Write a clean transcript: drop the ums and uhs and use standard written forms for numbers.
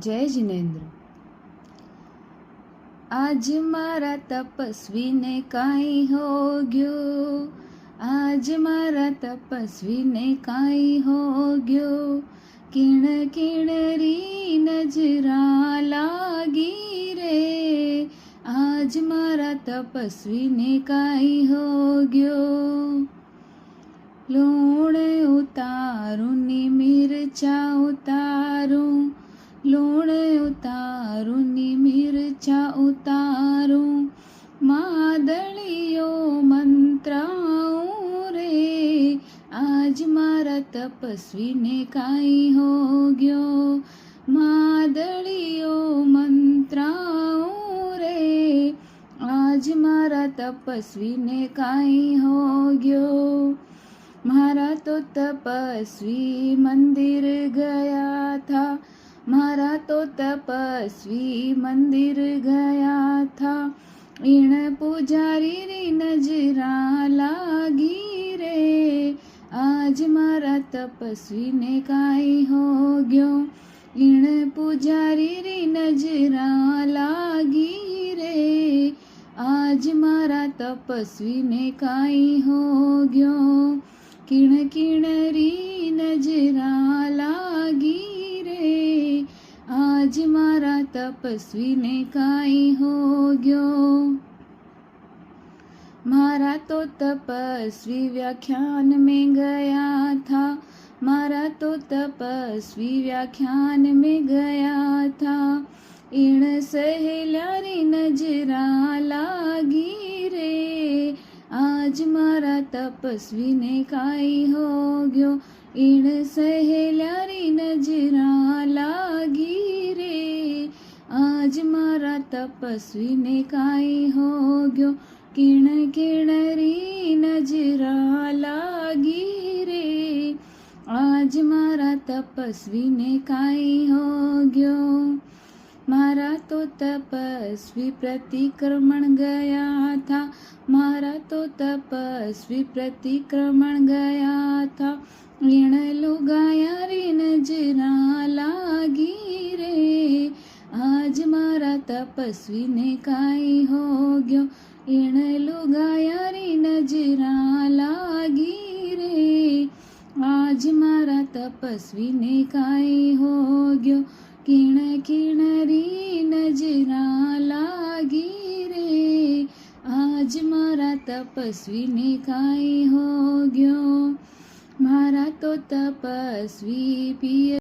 જય જિનેન્દ્ર. આજ મારા તપસ્વીને કાંઈ હો ગયો, આજ મારા તપસ્વીને કાંઈ હો ગયો, કિણ કિણરી નજરા લાગી રે, આજ મારા તપસ્વીને કાંઈ હો ગયો. લૂણ ઉતારું ની મિરચા ઉતારું, લૂણ ઉતારું ની મિરચા ઉતારું, માદળીઓ મંત્રાઉં રે, આજ મારા તપસ્વીને કાંઈ હો ગયો, માદળીઓ મંત્રાઉં રે, આજ મારા તપસ્વીને કાંઈ હો ગયો. મારા તો તપસ્વી મંદિર ગયા થા, મારા તો તપસ્વી મંદિર ગયા થા, ઈણ પૂજારી રી નજરા લાગી રે, આજ મારા તપસ્વીને કાંઈ હો ગયો, ઈણ પૂજારી રી નજરા લાગી રે, આજ મારા તપસ્વીને કાંઈ હો ગયો. કિણ કિણરી નજરા લાગી રે, આજ મારા તપસ્વીને કાંઈ હો ગયો. મારા તો તપસ્વી વ્યાખ્યાન में ગયા થા, મારા તો તપસ્વી વ્યાખ્યાન में ગયા થા, ઈણ સહેલારી નજરા લાગી રે, આજ મારા તપસ્વીને કાંઈ હો ગયો, ઈણ સહેલારી નજરા લાગી રે, આજ મારા તપસ્વીને કાંઈ હો ગયો, કિણ કિણરી નજરા લાગી રે, આજ મારા તપસ્વીને કાંઈ હો ગયો. મારા તો તપસ્વી પ્રતિક્રમણ ગયા થા, મારા તો તપસ્વી પ્રતિક્રમણ ગયા થા, ઈણ લુગાયા રી નજરા લાગી રે, આજ મારા તપસ્વીને કાંઈ હો ગયો, ઈણ લુગાયા રી નજરા લાગી રે, આજ મારા તપસ્વીને કાંઈ હો ગયો, કિણ કિણરી નજરા લાગી રે, આજ મારા તપસ્વીને કાંઈ હો ગયો. મારા તો તપસ્વી પિય